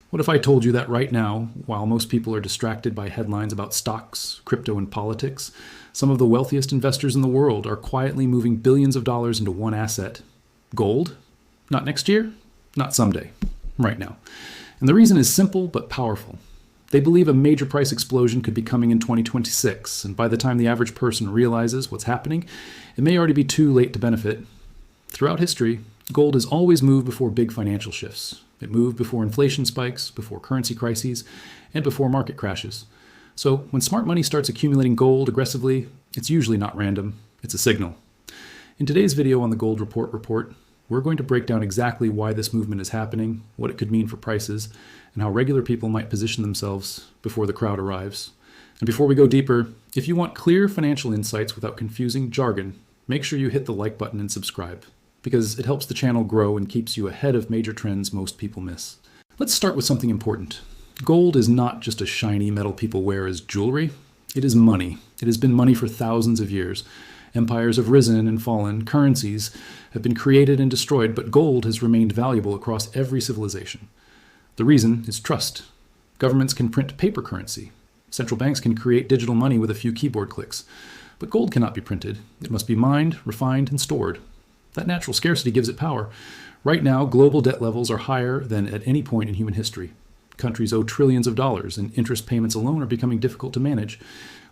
What if I told you that right now, while most people are distracted by headlines about stocks, crypto, and politics, some of the wealthiest investors in the world are quietly moving billions of dollars into one asset? Gold? Not next year, not someday, right now. And the reason is simple but powerful. They believe a major price explosion could be coming in 2026, and by the time the average person realizes what's happening, it may already be too late to benefit. Throughout history, gold has always moved before big financial shifts. It moved before inflation spikes, before currency crises, and before market crashes. So when smart money starts accumulating gold aggressively, it's usually not random, it's a signal. In today's video on the Gold Report, we're going to break down exactly why this movement is happening, what it could mean for prices, and how regular people might position themselves before the crowd arrives. And before we go deeper, if you want clear financial insights without confusing jargon, make sure you hit the like button and subscribe, because it helps the channel grow and keeps you ahead of major trends most people miss. Let's start with something important. Gold is not just a shiny metal people wear as jewelry. It is money. It has been money for thousands of years. Empires have risen and fallen, currencies have been created and destroyed, but gold has remained valuable across every civilization. The reason is trust. Governments can print paper currency. Central banks can create digital money with a few keyboard clicks. But gold cannot be printed. It must be mined, refined, and stored. That natural scarcity gives it power. Right now, global debt levels are higher than at any point in human history. Countries owe trillions of dollars, and interest payments alone are becoming difficult to manage.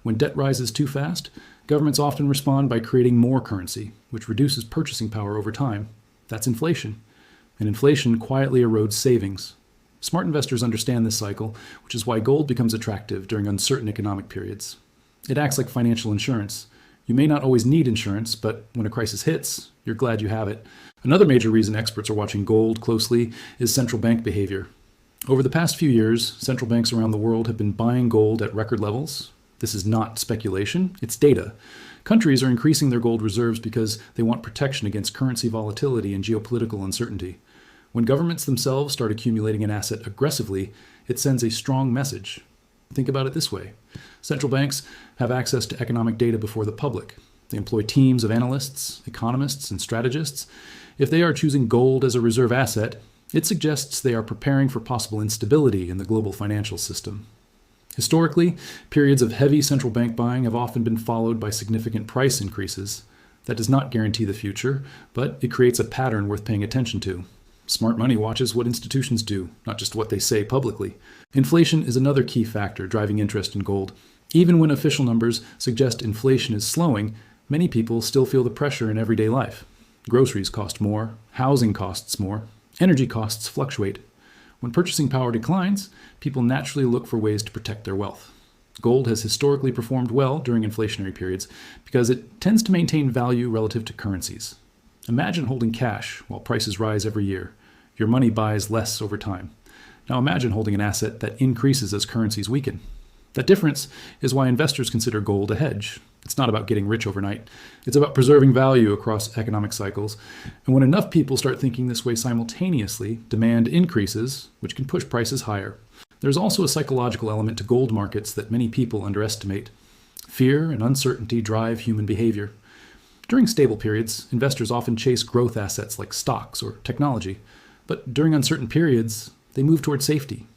When debt rises too fast, governments often respond by creating more currency, which reduces purchasing power over time. That's inflation. And inflation quietly erodes savings. Smart investors understand this cycle, which is why gold becomes attractive during uncertain economic periods. It acts like financial insurance. You may not always need insurance, but when a crisis hits, you're glad you have it. Another major reason experts are watching gold closely is central bank behavior. Over the past few years, central banks around the world have been buying gold at record levels. This is not speculation, it's data. Countries are increasing their gold reserves because they want protection against currency volatility and geopolitical uncertainty. When governments themselves start accumulating an asset aggressively, it sends a strong message. Think about it this way. Central banks have access to economic data before the public. They employ teams of analysts, economists, and strategists. If they are choosing gold as a reserve asset, it suggests they are preparing for possible instability in the global financial system. Historically, periods of heavy central bank buying have often been followed by significant price increases. That does not guarantee the future, but it creates a pattern worth paying attention to. Smart money watches what institutions do, not just what they say publicly. Inflation is another key factor driving interest in gold. Even when official numbers suggest inflation is slowing, many people still feel the pressure in everyday life. Groceries cost more, housing costs more, energy costs fluctuate. When purchasing power declines, people naturally look for ways to protect their wealth. Gold has historically performed well during inflationary periods because it tends to maintain value relative to currencies. Imagine holding cash while prices rise every year. Your money buys less over time. Now imagine holding an asset that increases as currencies weaken. That difference is why investors consider gold a hedge. It's not about getting rich overnight. It's about preserving value across economic cycles. And when enough people start thinking this way simultaneously, demand increases, which can push prices higher. There's also a psychological element to gold markets that many people underestimate. Fear and uncertainty drive human behavior. During stable periods, investors often chase growth assets like stocks or technology. But during uncertain periods, they move toward safety.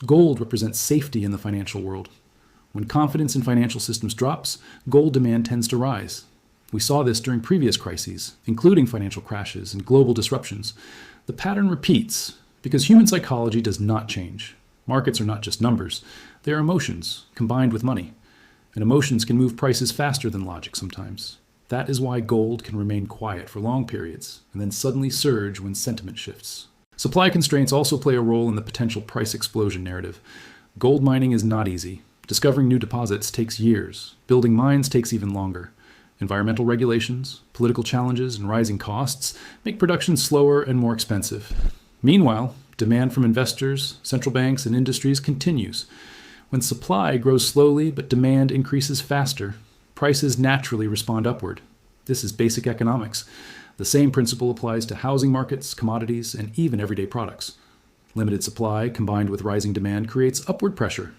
Gold represents safety in the financial world. When confidence in financial systems drops, gold demand tends to rise. We saw this during previous crises, including financial crashes and global disruptions. The pattern repeats because human psychology does not change. Markets are not just numbers. They are emotions combined with money. And emotions can move prices faster than logic sometimes. That is why gold can remain quiet for long periods and then suddenly surge when sentiment shifts. Supply constraints also play a role in the potential price explosion narrative. Gold mining is not easy. Discovering new deposits takes years. Building mines takes even longer. Environmental regulations, political challenges, and rising costs make production slower and more expensive. Meanwhile, demand from investors, central banks, and industries continues. When supply grows slowly but demand increases faster, prices naturally respond upward. This is basic economics. The same principle applies to housing markets, commodities, and even everyday products. Limited supply combined with rising demand creates upward pressure.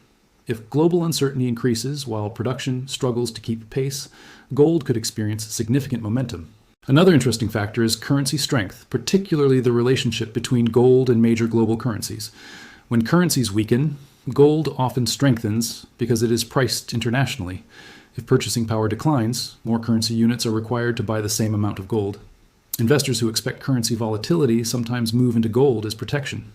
If global uncertainty increases while production struggles to keep pace, gold could experience significant momentum. Another interesting factor is currency strength, particularly the relationship between gold and major global currencies. When currencies weaken, gold often strengthens because it is priced internationally. If purchasing power declines, more currency units are required to buy the same amount of gold. Investors who expect currency volatility sometimes move into gold as protection.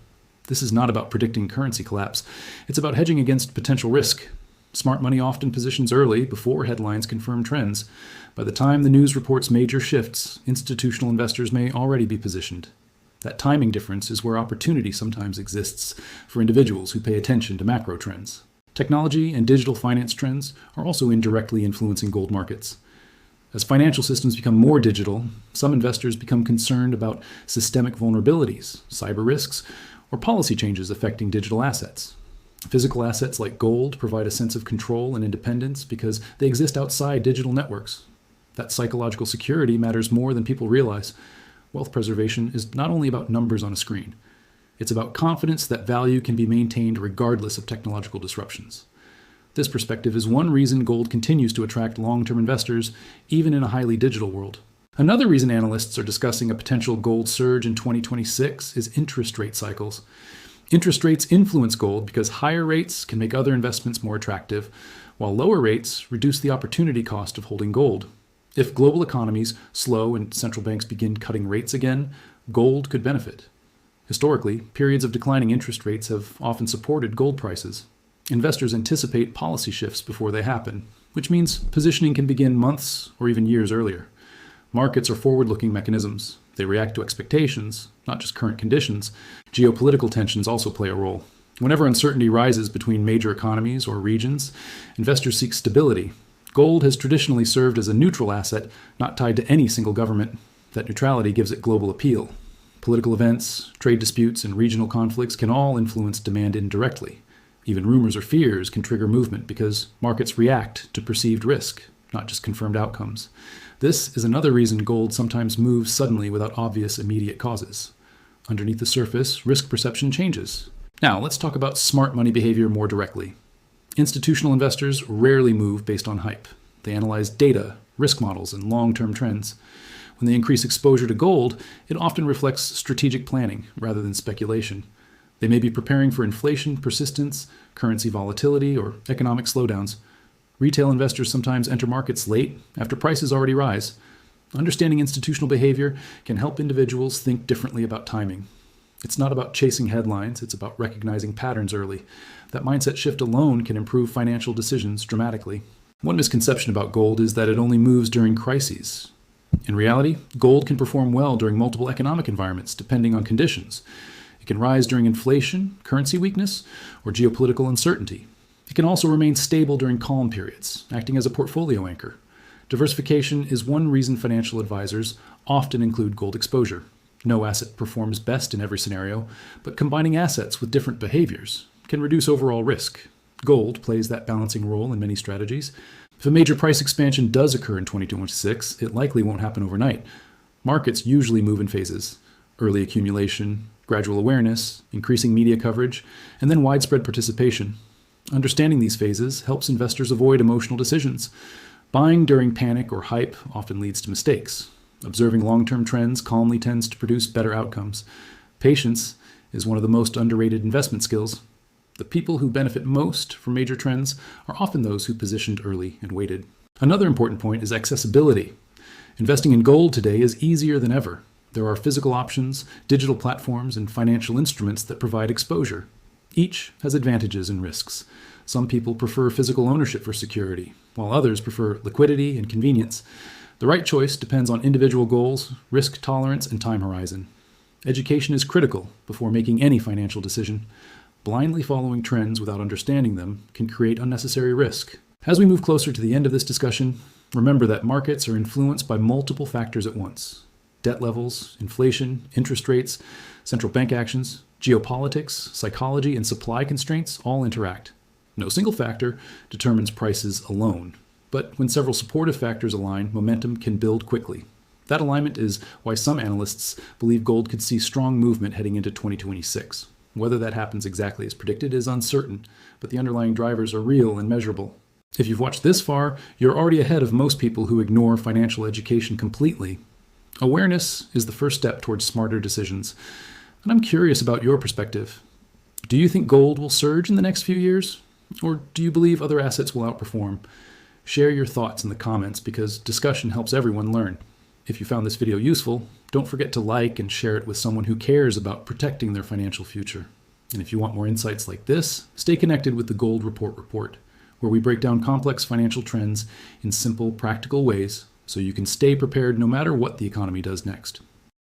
This is not about predicting currency collapse. It's about hedging against potential risk. Smart money often positions early, before headlines confirm trends. By the time the news reports major shifts, institutional investors may already be positioned. That timing difference is where opportunity sometimes exists for individuals who pay attention to macro trends. Technology and digital finance trends are also indirectly influencing gold markets. As financial systems become more digital, some investors become concerned about systemic vulnerabilities, cyber risks, or policy changes affecting digital assets. Physical assets like gold provide a sense of control and independence because they exist outside digital networks. That psychological security matters more than people realize. Wealth preservation is not only about numbers on a screen. It's about confidence that value can be maintained regardless of technological disruptions. This perspective is one reason gold continues to attract long-term investors, even in a highly digital world. Another reason analysts are discussing a potential gold surge in 2026 is interest rate cycles. Interest rates influence gold because higher rates can make other investments more attractive, while lower rates reduce the opportunity cost of holding gold. If global economies slow and central banks begin cutting rates again, gold could benefit. Historically, periods of declining interest rates have often supported gold prices. Investors anticipate policy shifts before they happen, which means positioning can begin months or even years earlier. Markets are forward-looking mechanisms. They react to expectations, not just current conditions. Geopolitical tensions also play a role. Whenever uncertainty rises between major economies or regions, investors seek stability. Gold has traditionally served as a neutral asset, not tied to any single government. That neutrality gives it global appeal. Political events, trade disputes, and regional conflicts can all influence demand indirectly. Even rumors or fears can trigger movement because markets react to perceived risk, not just confirmed outcomes. This is another reason gold sometimes moves suddenly without obvious immediate causes. Underneath the surface, risk perception changes. Now, let's talk about smart money behavior more directly. Institutional investors rarely move based on hype. They analyze data, risk models, and long-term trends. When they increase exposure to gold, it often reflects strategic planning rather than speculation. They may be preparing for inflation persistence, currency volatility, or economic slowdowns. Retail investors sometimes enter markets late, after prices already rise. Understanding institutional behavior can help individuals think differently about timing. It's not about chasing headlines, it's about recognizing patterns early. That mindset shift alone can improve financial decisions dramatically. One misconception about gold is that it only moves during crises. In reality, gold can perform well during multiple economic environments, depending on conditions. It can rise during inflation, currency weakness, or geopolitical uncertainty. It can also remain stable during calm periods, acting as a portfolio anchor. Diversification is one reason financial advisors often include gold exposure. No asset performs best in every scenario, but combining assets with different behaviors can reduce overall risk. Gold plays that balancing role in many strategies. If a major price expansion does occur in 2026, it likely won't happen overnight. Markets usually move in phases: early accumulation, gradual awareness, increasing media coverage, and then widespread participation. Understanding these phases helps investors avoid emotional decisions. Buying during panic or hype often leads to mistakes. Observing long-term trends calmly tends to produce better outcomes. Patience is one of the most underrated investment skills. The people who benefit most from major trends are often those who positioned early and waited. Another important point is accessibility. Investing in gold today is easier than ever. There are physical options, digital platforms, and financial instruments that provide exposure. Each has advantages and risks. Some people prefer physical ownership for security, while others prefer liquidity and convenience. The right choice depends on individual goals, risk tolerance, and time horizon. Education is critical before making any financial decision. Blindly following trends without understanding them can create unnecessary risk. As we move closer to the end of this discussion, remember that markets are influenced by multiple factors at once. Debt levels, inflation, interest rates, central bank actions, geopolitics, psychology, and supply constraints all interact. No single factor determines prices alone. But when several supportive factors align, momentum can build quickly. That alignment is why some analysts believe gold could see strong movement heading into 2026. Whether that happens exactly as predicted is uncertain, but the underlying drivers are real and measurable. If you've watched this far, you're already ahead of most people who ignore financial education completely. Awareness is the first step towards smarter decisions, and I'm curious about your perspective. Do you think gold will surge in the next few years? Or do you believe other assets will outperform? Share your thoughts in the comments because discussion helps everyone learn. If you found this video useful, don't forget to like and share it with someone who cares about protecting their financial future. And if you want more insights like this, stay connected with the Gold Report, where we break down complex financial trends in simple, practical ways so you can stay prepared no matter what the economy does next.